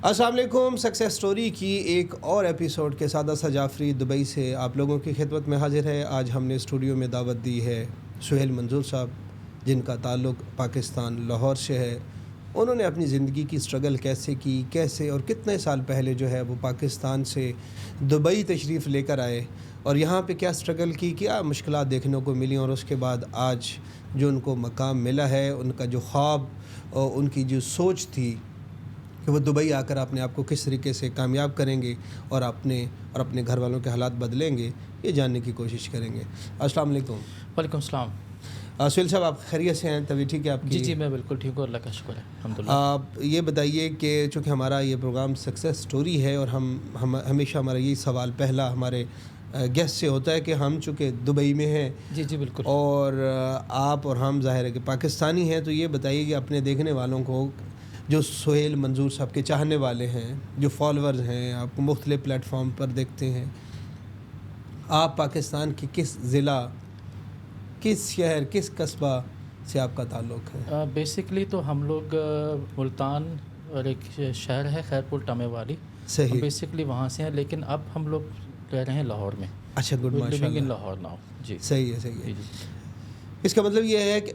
السلام علیکم. Success story کی ایک اور ایپیسوڈ کے سادہ سا جعفری دبئی سے آپ لوگوں کی خدمت میں حاضر ہے. آج ہم نے اسٹوڈیو میں دعوت دی ہے سہیل منظور صاحب، جن کا تعلق پاکستان لاہور سے ہے. انہوں نے اپنی زندگی کی سٹرگل کیسے اور کتنے سال پہلے جو ہے وہ پاکستان سے دبئی تشریف لے کر آئے اور یہاں پہ کیا سٹرگل کی، کیا مشکلات دیکھنے کو ملی، اور اس کے بعد آج جو ان کو مقام ملا ہے، ان کا جو خواب اور ان کی جو سوچ تھی کہ وہ دبئی آ کر اپنے آپ کو کس طریقے سے کامیاب کریں گے اور اپنے گھر والوں کے حالات بدلیں گے، یہ جاننے کی کوشش کریں گے. السلام علیکم. وعلیکم السلام. سہیل صاحب، آپ خیریت سے ہیں؟ طبیعت ٹھیک ہے آپ کی؟ جی میں بالکل ٹھیک ہوں، اللہ کا شکر ہے، الحمدللہ. آپ یہ بتائیے کہ چونکہ ہمارا یہ پروگرام سکسیس سٹوری ہے اور ہم ہمیشہ ہمارا یہی سوال پہلا ہمارے گیسٹ سے ہوتا ہے کہ ہم چونکہ دبئی میں ہیں جی بالکل، اور آپ اور ہم ظاہر ہے کہ پاکستانی ہیں، تو یہ بتائیے کہ اپنے دیکھنے والوں کو، جو سہیل منظور صاحب کے چاہنے والے ہیں، جو فالورز ہیں، آپ کو مختلف پلیٹ فارم پر دیکھتے ہیں، آپ پاکستان کی کس ضلع، کس شہر، کس قصبہ سے آپ کا تعلق ہے؟ بیسکلی تو ہم لوگ ملتان اور ایک شہر ہے خیرپور ٹامے والی، صحیح. ہم بیسکلی وہاں سے ہیں، لیکن اب ہم لوگ رہ رہے ہیں لاہور میں. اچھا، گڈ، ماشاء اللہ. لاہور ناؤ. جی صحیح ہے. جی. اس کا مطلب یہ ہے کہ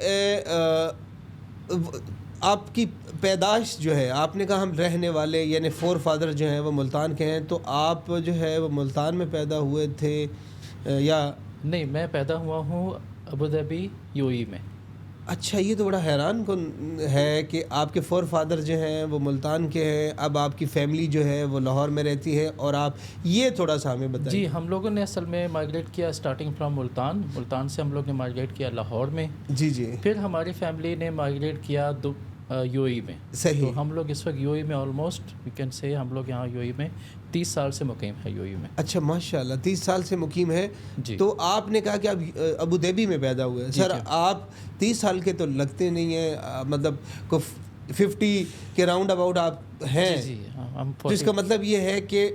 آپ کی پیدائش جو ہے، آپ نے کہا ہم رہنے والے یعنی فور فادر جو ہیں وہ ملتان کے ہیں، تو آپ جو ہے وہ ملتان میں پیدا ہوئے تھے یا نہیں؟ میں پیدا ہوا ہوں ابوظہبی UAE میں. اچھا، یہ تو بڑا حیران کن ہے کہ آپ کے فور فادر جو ہیں وہ ملتان کے ہیں، اب آپ کی فیملی جو ہے وہ لاہور میں رہتی ہے، اور آپ یہ تھوڑا سا ہمیں بتائیں. جی، ہم لوگوں نے اصل میں مائگریٹ کیا اسٹارٹنگ فرام ملتان سے ہم لوگ نے مائگریٹ کیا لاہور میں. جی. پھر ہماری فیملی نے مائگریٹ کیا UAE میں. صحیح. تو ہم لوگ اس وقت UAE میں آلموسٹ یو کین سے ہم لوگ یہاں UAE میں 30 سال سے مقیم ہے UAE میں. اچھا، ماشاء اللہ، 30 سال سے مقیم ہے. جی. تو آپ نے کہا کہ آپ ابوظہبی میں پیدا ہوئے. سر، آپ 30 سال کے تو لگتے نہیں ہیں، مطلب 50 کے راؤنڈ اباؤٹ آپ ہیں. جی. تو اس کا مطلب یہ ہے کہ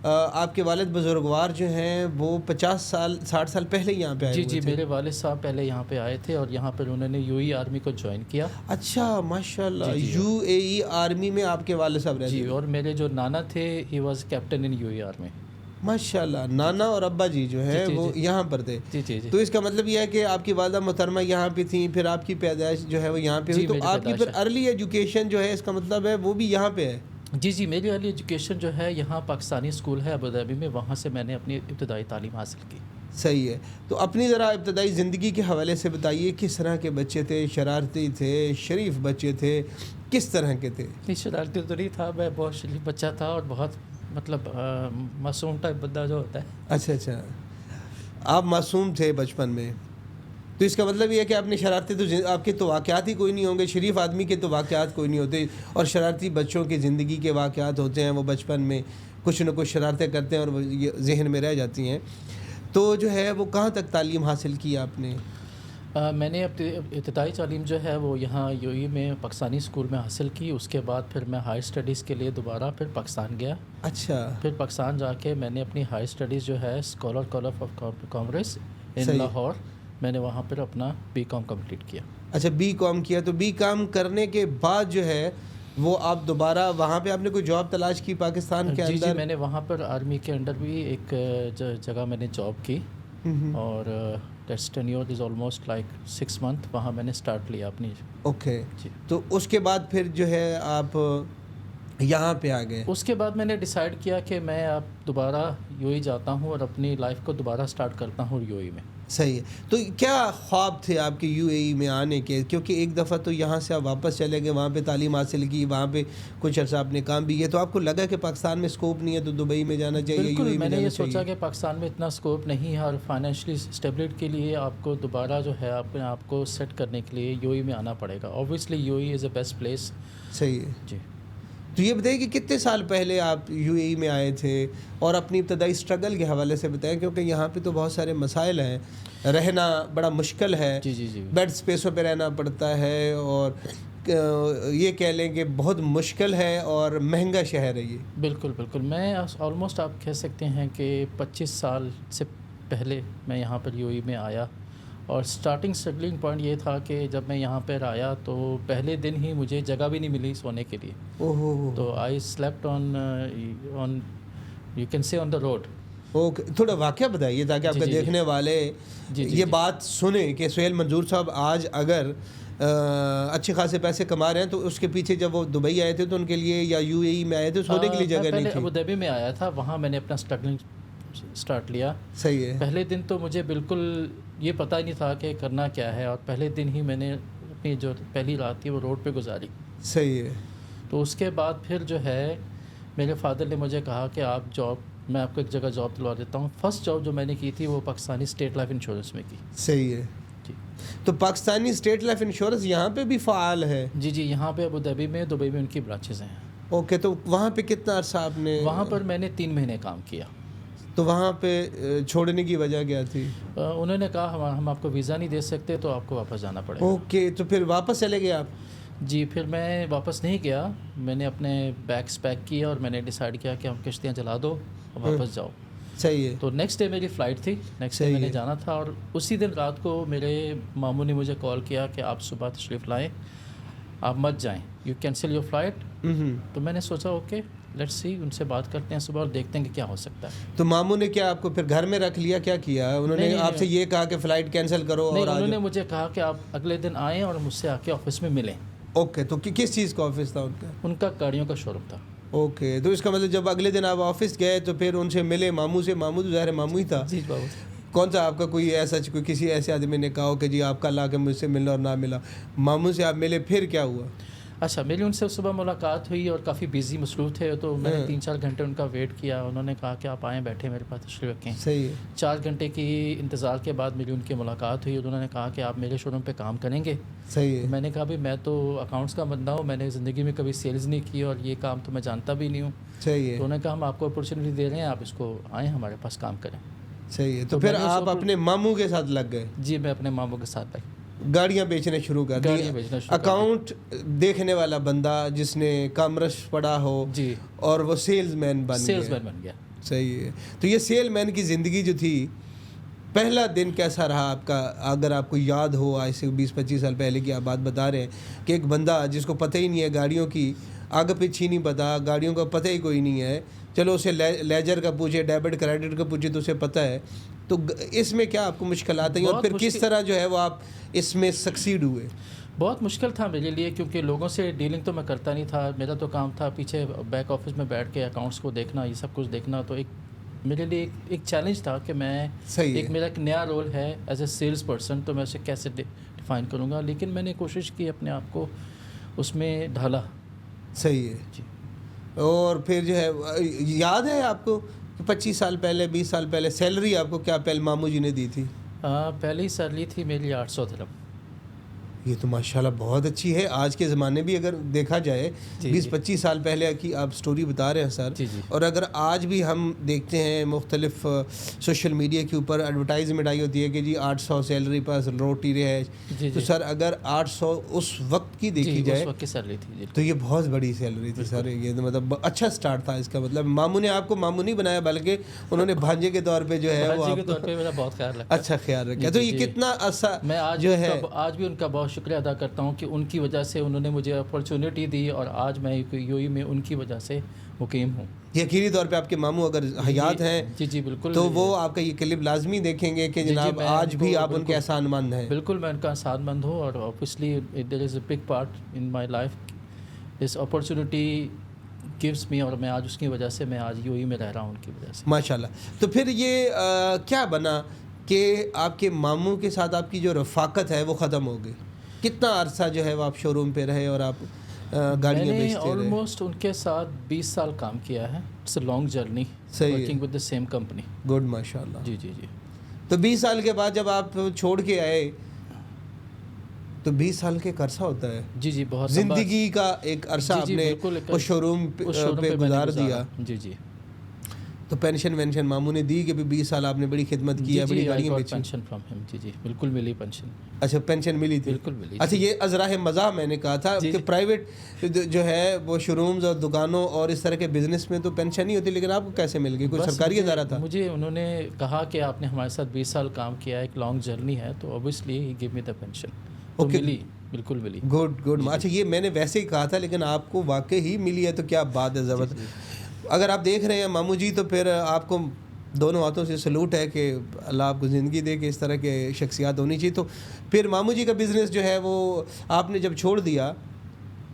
آپ کے والد بزرگوار جو ہیں وہ 60 سال پہلے یہاں پہ آئے ہوئے تھے. جی، میرے والد صاحب پہلے یہاں پہ آئے تھے اور یہاں پر انہوں نے UAE آرمی کو جوائن کیا. اچھا، ماشاء اللہ. UAE آرمی میں آپ کے والد صاحب رہتے. جی، اور میرے جو نانا تھے he was captain in UAE army. ماشاء اللہ. نانا اور ابا جی جو ہیں وہ یہاں پر تھے. جی. تو اس کا مطلب یہ ہے کہ آپ کی والدہ محترمہ یہاں پہ تھیں، پھر آپ کی پیدائش جو ہے وہ یہاں پہ ہوئی. تو آپ کی پھر ارلی ایجوکیشن جو ہے اس کا مطلب ہے وہ بھی یہاں پہ ہے. جی، میری ارلی ایجوکیشن جو ہے یہاں پاکستانی اسکول ہے ابوظہبی میں، وہاں سے میں نے اپنی ابتدائی تعلیم حاصل کی. صحیح ہے. تو اپنی ذرا ابتدائی زندگی کے حوالے سے بتائیے، کس طرح کے بچے تھے؟ شرارتی تھے، شریف بچے تھے، کس طرح کے تھے؟ نہیں، شرارتی تو نہیں تھا، میں بہت شریف بچہ تھا اور بہت مطلب معصوم ٹائپ بندہ جو ہوتا ہے. اچھا، آپ معصوم تھے بچپن میں. تو اس کا مطلب یہ ہے کہ آپ نے شرارتی، تو آپ کے تو واقعات ہی کوئی نہیں ہوں گے. شریف آدمی کے تو واقعات کوئی نہیں ہوتے، اور شرارتی بچوں کی زندگی کے واقعات ہوتے ہیں. وہ بچپن میں کچھ نہ کچھ شرارتیں کرتے ہیں اور وہ ذہن میں رہ جاتی ہیں. تو جو ہے وہ کہاں تک تعلیم حاصل کی آپ نے؟ میں نے ابتدائی تعلیم جو ہے وہ یہاں UAE میں پاکستانی اسکول میں حاصل کی. اس کے بعد پھر میں ہائی اسٹڈیز کے لیے دوبارہ پھر پاکستان گیا. اچھا. پھر پاکستان جا کے میں نے اپنی ہائی اسٹڈیز جو ہے اسکالر کالج آف کامرس ان لاہور، میں نے وہاں پر اپنا BCom کمپلیٹ کیا. اچھا، BCom کیا. تو BCom کرنے کے بعد جو ہے وہ آپ دوبارہ وہاں پہ آپ نے کوئی جاب تلاش کی پاکستان کے اندر؟ جی، میں نے وہاں پر آرمی کے انڈر بھی ایک جگہ میں نے جاب کی، اور that's tenure is almost like 6 month. وہاں میں نے اسٹارٹ لیا اپنی. اوکے. جی. تو اس کے بعد پھر جو ہے آپ یہاں پہ آ گئے؟ اس کے بعد میں نے ڈیسائیڈ کیا کہ میں اب دوبارہ UAE جاتا ہوں اور اپنی لائف کو دوبارہ اسٹارٹ کرتا ہوں UAE میں. صحیح ہے. تو کیا خواب تھے آپ کے UAE میں آنے کے؟ کیونکہ ایک دفعہ تو یہاں سے آپ واپس چلے گئے، وہاں پہ تعلیم حاصل کی، وہاں پہ کچھ عرصہ آپ نے کام بھی کیا، تو آپ کو لگا کہ پاکستان میں اسکوپ نہیں ہے تو دبئی میں جانا چاہیے، بالکل. UAE میں نے یہ سوچا چاہیے. کہ پاکستان میں اتنا اسکوپ نہیں ہے اور فائنینشلی اسٹیبلٹی کے لیے آپ کو دوبارہ جو ہے اپنے آپ کو سیٹ کرنے کے لیے UAE میں آنا پڑے گا. Obviously UAE is a best place. صحیح ہے. جی. تو یہ بتائیے کہ کتنے سال پہلے آپ UAE میں آئے تھے، اور اپنی ابتدائی اسٹرگل کے حوالے سے بتائیں، کیونکہ یہاں پہ تو بہت سارے مسائل ہیں، رہنا بڑا مشکل ہے. جی. بیڈ اسپیسوں پہ رہنا پڑتا ہے، اور یہ کہہ لیں کہ بہت مشکل ہے اور مہنگا شہر ہے یہ. بالکل. میں آلموسٹ آپ کہہ سکتے ہیں کہ 25 سال سے پہلے میں یہاں پر UAE میں آیا، اور اسٹارٹنگ اسٹرگلنگ پوائنٹ یہ تھا کہ جب میں یہاں پر آیا تو پہلے دن ہی مجھے جگہ بھی نہیں ملی سونے کے لیے. تو I slept on you can say on the road. Okay, تھوڑا واقعہ بتائیے تاکہ آپ کے دیکھنے والے یہ بات سنیں کہ سہیل منظور صاحب آج اگر اچھے خاصے پیسے کما رہے ہیں تو اس کے پیچھے جب وہ دبئی آئے تھے تو ان کے لیے یا یو اے ای میں آئے تھے سونے کے لیے جگہ نہیں تھی. ابو ظہبی میں آیا تھا, وہاں میں نے اپنا اسٹرگلنگ اسٹارٹ لیا. صحیح ہے. پہلے دن تو مجھے بالکل یہ پتہ ہی نہیں تھا کہ کرنا کیا ہے, اور پہلے دن ہی میں نے اپنی جو پہلی رات تھی وہ روڈ پہ گزاری. صحیح ہے. تو اس کے بعد پھر جو ہے میرے فادر نے مجھے کہا کہ آپ جاب, میں آپ کو ایک جگہ جاب دلوا دیتا ہوں. فرسٹ جاب جو میں نے کی تھی وہ پاکستانی اسٹیٹ لائف انشورنس میں کی. صحیح ہے. تو پاکستانی اسٹیٹ لائف انشورنس یہاں پہ بھی فعال ہے؟ جی یہاں پہ ابو ظہبی میں, دبئی میں ان کی برانچز ہیں. اوکے, تو وہاں پہ کتنا عرصہ آپ نے؟ وہاں پر میں نے 3 مہینے کام کیا. تو وہاں پہ چھوڑنے کی وجہ کیا تھی؟ انہوں نے کہا ہم آپ کو ویزا نہیں دے سکتے تو آپ کو واپس جانا پڑے گا. اوکے, تو پھر واپس چلے گئے آپ؟ جی, پھر میں واپس نہیں گیا. میں نے اپنے بیگس پیک کیا اور میں نے ڈیسائیڈ کیا کہ ہم کشتیاں چلا دو اور واپس جاؤ. صحیح ہے. تو نیکسٹ ڈے میری فلائٹ تھی, نیکسٹ ڈے میں نے جانا تھا, اور اسی دن رات کو میرے ماموں نے مجھے کال کیا کہ آپ صبح تشریف لائیں, آپ مت جائیں, یو کینسل یور فلائٹ. تو میں نے سوچا اوکے لیٹس سی, ان سے بات کرتے ہیں صبح اور دیکھتے ہیں کہ کیا ہو سکتا ہے. تو ماموں نے کیا آپ کو پھر گھر میں رکھ لیا, کیا کیا انہوں نے آپ سے؟ یہ کہا کہ فلائٹ کینسل کرو؟ نہیں, انہوں نے مجھے کہا کہ آپ اگلے دن آئیں اور مجھ سے آ کے آفس میں ملیں. اوکے, تو کس چیز کا آفس تھا ان کا؟ ان کا گاڑیوں کا شو روم تھا. اوکے, تو اس کا مطلب جب اگلے دن آپ آفس گئے تو پھر ان سے ملے ماموں سے. ماموں تو ظاہر ماموں ہی تھا. جی بابو. کون سا آپ کا کوئی ایسا کسی ایسے آدمی نے کہا کہ جی آپ کل آ کے مجھ سے ملنا اور نہ ملا؟ ماموں سے آپ ملے, پھر کیا ہوا؟ اچھا, میری ان سے صبح ملاقات ہوئی اور کافی بیزی مصروف تھے, تو میں نے 3-4 گھنٹے ان کا ویٹ کیا. انہوں نے کہا کہ آپ آئیں, بیٹھے میرے پاس تشریف رکھیں. صحیح ہے. 4 گھنٹے کی انتظار کے بعد میری ان کی ملاقات ہوئی. انہوں نے کہا کہ آپ میرے شو روم پہ کام کریں گے. صحیح ہے. میں نے کہا بھی میں تو اکاؤنٹس کا بندہ ہوں, میں نے زندگی میں کبھی سیلز نہیں کی اور یہ کام تو میں جانتا بھی نہیں ہوں. صحیح ہے. تو انہوں نے کہا ہم آپ کو اپرچونیٹی دے رہے ہیں, آپ اس کو آئیں ہمارے پاس کام کریں. صحیح ہے. تو پھر آپ اپنے ماموں کے ساتھ لگ گئے؟ جی, میں اپنے ماموں کے ساتھ لگ. گاڑیاں بیچنے شروع کر دی. اکاؤنٹ دیکھنے والا بندہ جس نے کامرس پڑھا ہو جی, اور وہ سیلز مین بن گیا. صحیح ہے. تو یہ سیل مین کی زندگی جو تھی, پہلا دن کیسا رہا آپ کا؟ اگر آپ کو یاد ہو, آج سے 20-25 سال پہلے کی آپ بات بتا رہے ہیں کہ ایک بندہ جس کو پتہ ہی نہیں ہے گاڑیوں کی آگے پیچھے نہیں پتہ, گاڑیوں کا پتہ ہی کوئی نہیں ہے, چلو اسے لیجر کا پوچھے, ڈیبٹ کریڈٹ کا پوچھے تو اسے پتہ ہے. تو اس میں کیا آپ کو مشکلات ہیں اور پھر کس طرح جو ہے وہ آپ اس میں سکسیڈ ہوئے؟ بہت مشکل تھا میرے لیے, کیونکہ لوگوں سے ڈیلنگ تو میں کرتا نہیں تھا. میرا تو کام تھا پیچھے بیک آفس میں بیٹھ کے اکاؤنٹس کو دیکھنا, یہ سب کچھ دیکھنا. تو ایک میرے لیے ایک چیلنج تھا کہ میں میرا ایک نیا رول ہے ایز اے سیلس پرسن, تو میں اسے کیسے ڈیفائن کروں گا. لیکن میں نے کوشش کی اپنے آپ کو اس میں ڈھالا. صحیح ہے جی. اور پھر جو ہے یاد ہے آپ کو 25 سال پہلے 20 سال پہلے سیلری آپ کو کیا پہلے ماموں جی نے دی تھی؟ پہلی سیلری تھی میری 800 درہم. یہ تو ماشاءاللہ بہت اچھی ہے. آج کے زمانے بھی اگر دیکھا جائے 20-25 سال پہلے کی آپ سٹوری بتا رہے ہیں سر, اور اگر آج بھی ہم دیکھتے ہیں مختلف سوشل میڈیا کے اوپر ایڈورٹائزمنٹ آئی ہوتی ہے کہ جی 800 سیلری پر روٹی رہائش, تو سر اگر 800 اس وقت کی دیکھی جائے اس وقت کی سیلری تھی تو یہ بہت بڑی سیلری تھی سر. یہ تو مطلب اچھا سٹارٹ تھا اس کا. مطلب ماموں نے آپ کو ماموں نہیں بنایا بلکہ انہوں نے بھانجے کے طور پہ جو ہے وہ میرا بہت خیال رکھا, اچھا خیال رکھا. تو یہ کتنا عرصہ میں آج بھی ان کا بہت شکریہ ادا کرتا ہوں کہ ان کی وجہ سے انہوں نے مجھے اپرچونیٹی دی اور آج میں یو ای میں ان کی وجہ سے مقیم ہوں. یقینی طور پہ آپ کے ماموں اگر حیات ہیں جی بالکل, تو وہ آپ کا یہ کلپ لازمی دیکھیں گے کہ جناب آج بھی آپ ان کے احسان مند ہیں. بالکل میں ان کا احسان مند ہوں, اور obviously there is a big part in my life. This opportunity gives me, اور میں آج اس کی وجہ سے میں آج یو ای میں رہ رہا ہوں ان کی وجہ سے. ماشاءاللہ. تو پھر یہ کیا بنا کہ آپ کے ماموں کے ساتھ آپ کی جو رفاقت ہے وہ ختم ہو گئی؟ کتنا عرصہ جو ہے وہ آپ شو روم پہ رہے اور آپ گاڑیاں بیچتے رہے؟ میں نے آلموسٹ ان کے ساتھ 20 سال کام کیا ہے. It's a long journey working with the same company. Good, ماشاءاللہ. جی. تو 20 سال کے بعد جب آپ چھوڑ کے آئے تو 20 سال کے عرصہ ہوتا ہے. جی بہت زندگی کا ایک عرصہ آپ نے اس شو روم پہ گزار دیا. جی. تو پینشن وینشن ماموں نے دی کہ 20 سال آپ نے بڑی خدمت کی ہے, بڑی گاڑیاں بیچی؟ پینشن فرام ہم, جی جی بالکل ملی پینشن. اچھا پینشن ملی تھی, بالکل ملی. اچھا یہ ازراہ مزاح میں نے کہا تھا کہ پرائیویٹ جو ہے وہ شو رومز اور دکانوں اور اس طرح کے بزنس میں تو پینشن نہیں ہوتی, لیکن آپ کو کیسے مل گئی؟ کوئی سرکاری ادارہ تھا؟ مجھے انہوں نے کہا کہ آپ نے ہمارے ساتھ 20 سال کام کیا, ایک لانگ جرنی ہے, تو اوبیسلی ہی گیو می دا پینشن. ملی, بالکل ملی. گڈ. اچھا یہ میں نے ویسے ہی کہا تھا, لیکن آپ کو واقعی ہی ملی ہے, تو کیا بات ہے, زبردست. اگر آپ دیکھ رہے ہیں ماموں جی, تو پھر آپ کو دونوں ہاتھوں سے سلوٹ ہے کہ اللہ آپ کو زندگی دے کہ اس طرح کے شخصیات ہونی چاہیے. تو پھر ماموں جی کا بزنس جو ہے وہ آپ نے جب چھوڑ دیا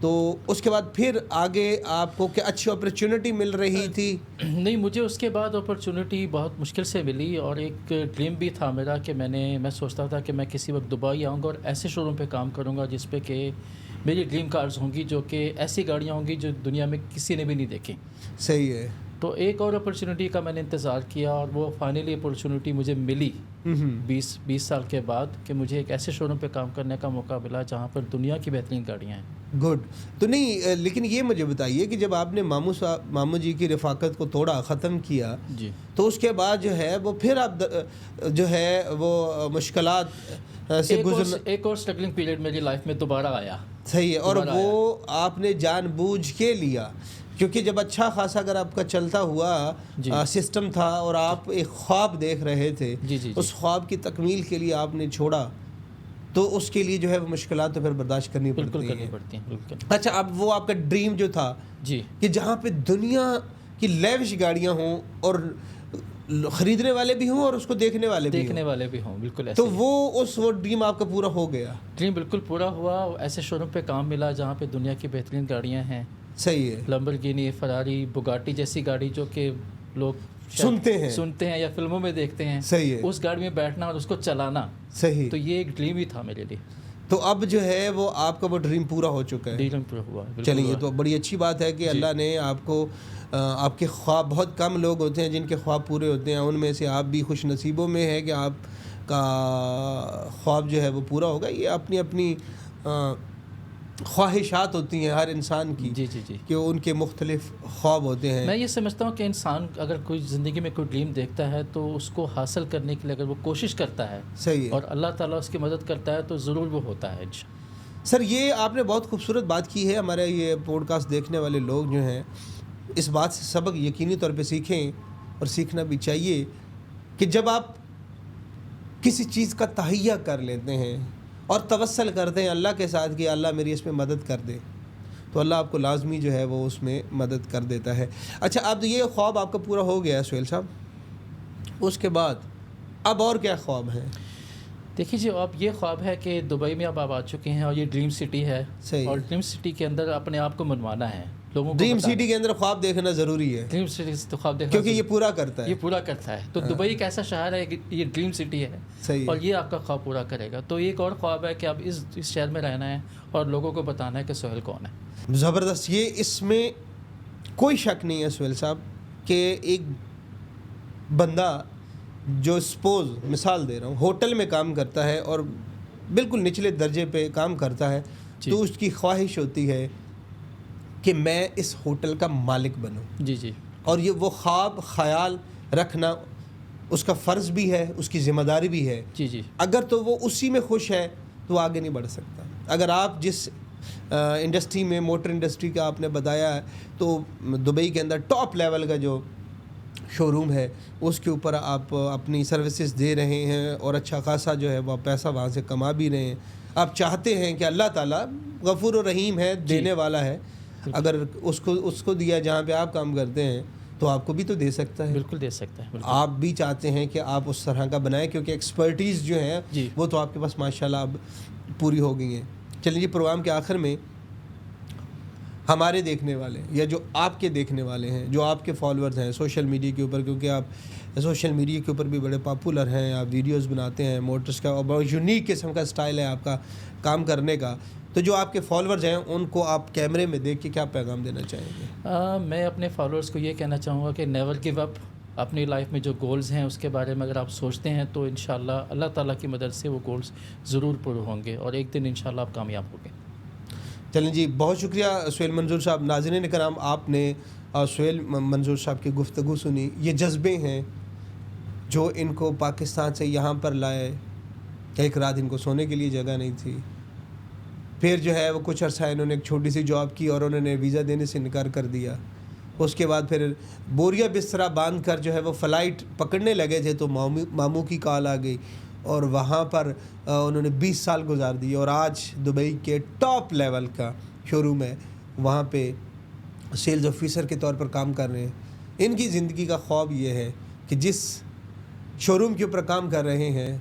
تو اس کے بعد پھر آگے آپ کو کیا اچھی اپرچونٹی مل رہی تھی؟ نہیں, مجھے اس کے بعد اپرچونٹی بہت مشکل سے ملی, اور ایک ڈریم بھی تھا میرا کہ میں سوچتا تھا کہ میں کسی وقت دبئی آؤں گا اور ایسے شو روم پہ کام کروں گا جس پہ کہ میری ڈریم کارز ہوں گی, جو کہ ایسی گاڑیاں ہوں گی جو دنیا میں کسی نے بھی نہیں دیکھی. صحیح ہے. تو ایک اور اپرچونٹی کا میں نے انتظار کیا, اور وہ فائنلی اپرچونٹی مجھے ملی 20 سال کے بعد, کہ مجھے ایک ایسے شو روم پہ کام کرنے کا موقع ملا جہاں پر دنیا کی بہترین گاڑیاں ہیں. گڈ. تو نہیں, لیکن یہ مجھے بتائیے کہ جب آپ نے ماموں جی کی رفاقت کو توڑا, ختم کیا, جی, تو اس کے بعد جو ہے وہ پھر آپ جو ہے وہ مشکلات سے گزرنا, ایک اور اسٹرگلنگ پیریڈ میری لائف میں دوبارہ آیا. صحیح ہے. اور وہ آپ نے جان بوجھ کے لیا, کیونکہ جب اچھا خاصا اگر آپ کا چلتا ہوا سسٹم تھا اور آپ ایک خواب دیکھ رہے تھے, اس خواب کی تکمیل کے لیے آپ نے چھوڑا, تو اس کے لیے جو ہے وہ مشکلات تو پھر برداشت کرنی پڑتی ہیں. اچھا, اب وہ آپ کا ڈریم جو تھا جی, کہ جہاں پہ دنیا کی لیوش گاڑیاں ہوں اور خریدنے والے بھی ہوں اور اس کو دیکھنے والے بھی ہوں, بالکل ایسے, تو وہ ڈریم آپ کا پورا ہو گیا؟ ڈریم بالکل پورا ہوا. ایسے شو روم پہ کام ملا جہاں پہ دنیا کی بہترین گاڑیاں ہیں. صحیح ہے. لمبرگینی, فراری, بگاٹی جیسی گاڑی جو کہ لوگ سنتے ہیں یا فلموں میں دیکھتے ہیں. صحیح ہے. اس گاڑی میں بیٹھنا اور اس کو چلانا, صحیح, تو یہ ایک ڈریم ہی تھا میرے لیے. تو اب جو ہے وہ آپ کا وہ ڈریم پورا ہو چکا ہے. ڈریم پورا ہوا. چلیے, یہ تو بڑی اچھی بات ہے کہ اللہ نے آپ کو, آپ کے خواب, بہت کم لوگ ہوتے ہیں جن کے خواب پورے ہوتے ہیں, ان میں سے آپ بھی خوش نصیبوں میں ہے کہ آپ کا خواب جو ہے وہ پورا ہوگا. یہ اپنی اپنی خواہشات ہوتی ہیں ہر انسان کی, جی جی جی, کہ ان کے مختلف خواب ہوتے ہیں. میں یہ سمجھتا ہوں کہ انسان اگر کوئی زندگی میں کوئی ڈریم دیکھتا ہے تو اس کو حاصل کرنے کے لیے اگر وہ کوشش کرتا ہے, صحیح ہے, اور اللہ تعالیٰ اس کی مدد کرتا ہے, تو ضرور وہ ہوتا ہے. سر, یہ آپ نے بہت خوبصورت بات کی ہے. ہمارے یہ پوڈ کاسٹ دیکھنے والے لوگ جو ہیں اس بات سے سبق یقینی طور پہ سیکھیں, اور سیکھنا بھی چاہیے, کہ جب آپ کسی چیز کا تہیہ کر لیتے ہیں اور توسل کرتے ہیں اللہ کے ساتھ کہ اللہ میری اس میں مدد کر دے, تو اللہ آپ کو لازمی جو ہے وہ اس میں مدد کر دیتا ہے. اچھا, اب یہ خواب آپ کا پورا ہو گیا ہے سہیل صاحب, اس کے بعد اب اور کیا خواب ہیں؟ دیکھیے جی, اب یہ خواب ہے کہ دبئی میں اب آپ آ چکے ہیں, اور یہ ڈریم سٹی ہے. صحیح. اور ڈریم سٹی کے اندر اپنے آپ کو منوانا ہے, لوگوں کو ڈریم سٹی کے اندر خواب دیکھنا ضروری ہے. ڈریم سٹی سے خواب دیکھنا, کیونکہ یہ پورا کرتا ہے, یہ پورا کرتا ہے. تو دبئی ایک ایسا شہر ہے کہ یہ ڈریم سٹی ہے. صحیح. اور یہ آپ کا خواب پورا کرے گا. تو ایک اور خواب ہے کہ اب اس شہر میں رہنا ہے اور لوگوں کو بتانا ہے کہ سہیل کون ہے. زبردست. یہ اس میں کوئی شک نہیں ہے سہیل صاحب کہ ایک بندہ جو سپوز مثال دے رہا ہوں ہوٹل میں کام کرتا ہے اور بالکل نچلے درجے پہ کام کرتا ہے, تو اس کی خواہش ہوتی ہے کہ میں اس ہوٹل کا مالک بنوں. جی جی. اور یہ وہ خواب خیال رکھنا اس کا فرض بھی ہے, اس کی ذمہ داری بھی ہے. جی جی. اگر تو وہ اسی میں خوش ہے تو آگے نہیں بڑھ سکتا. اگر آپ جس انڈسٹری میں, موٹر انڈسٹری کا آپ نے بتایا ہے, تو دبئی کے اندر ٹاپ لیول کا جو شو روم ہے اس کے اوپر آپ اپنی سروسز دے رہے ہیں اور اچھا خاصا جو ہے وہ پیسہ وہاں سے کما بھی رہے ہیں. آپ چاہتے ہیں کہ اللہ تعالیٰ غفور و رحیم ہے, دینے والا ہے, اگر اس کو دیا جہاں پہ آپ کام کرتے ہیں تو آپ کو بھی تو دے سکتا ہے. بالکل دے سکتا ہے. آپ بھی چاہتے ہیں کہ آپ اس طرح کا بنائیں, کیونکہ ایکسپرٹیز جو ہیں وہ تو آپ کے پاس ماشاءاللہ اب پوری ہو گئی ہیں. چلیے جی, پروگرام کے آخر میں ہمارے دیکھنے والے یا جو آپ کے دیکھنے والے ہیں, جو آپ کے فالوورز ہیں سوشل میڈیا کے اوپر, کیونکہ آپ سوشل میڈیا کے اوپر بھی بڑے پاپولر ہیں, آپ ویڈیوز بناتے ہیں موٹرز کا, اور بہت یونیک قسم کا اسٹائل ہے آپ کا کام کرنے کا, تو جو آپ کے فالوورز ہیں ان کو آپ کیمرے میں دیکھ کے کیا پیغام دینا چاہیں گے؟ میں اپنے فالوورز کو یہ کہنا چاہوں گا کہ نیور گیو اپ. اپنی لائف میں جو گولز ہیں اس کے بارے میں اگر آپ سوچتے ہیں تو انشاءاللہ اللہ تعالیٰ کی مدد سے وہ گولز ضرور پورے ہوں گے, اور ایک دن انشاءاللہ آپ کامیاب ہوں گے. چلیں جی، بہت شکریہ سہیل منظور صاحب. ناظرین کرام، آپ نے سہیل منظور صاحب کی گفتگو سنی. یہ جذبے ہیں جو ان کو پاکستان سے یہاں پر لائے. ایک رات ان کو سونے کے لیے جگہ نہیں تھی. پھر جو ہے وہ کچھ عرصہ انہوں نے ایک چھوٹی سی جاب کی اور انہوں نے ویزا دینے سے انکار کر دیا. اس کے بعد پھر بوریا بسترا باندھ کر جو ہے وہ فلائٹ پکڑنے لگے تھے تو ماموں کی کال آ گئی اور وہاں پر انہوں نے 20 سال گزار دیے اور آج دبئی کے ٹاپ لیول کا شو روم ہے، وہاں پہ سیلز آفیسر کے طور پر کام کر رہے ہیں. ان کی زندگی کا خواب یہ ہے کہ جس شو روم کے اوپر کام کر رہے ہیں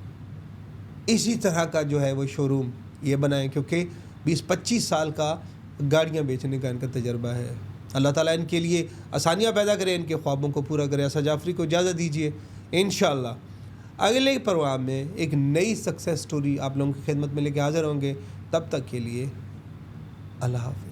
اسی طرح کا جو ہے وہ شو روم یہ بنائیں، کیونکہ 20-25 سال کا گاڑیاں بیچنے کا ان کا تجربہ ہے. اللہ تعالیٰ ان کے لیے آسانیاں پیدا کرے، ان کے خوابوں کو پورا کرے. اسد جعفری کو اجازت دیجیے، انشاءاللہ اگلے پروگرام میں ایک نئی سکسیس سٹوری آپ لوگوں کی خدمت میں لے کے حاضر ہوں گے. تب تک کے لیے اللہ حافظ.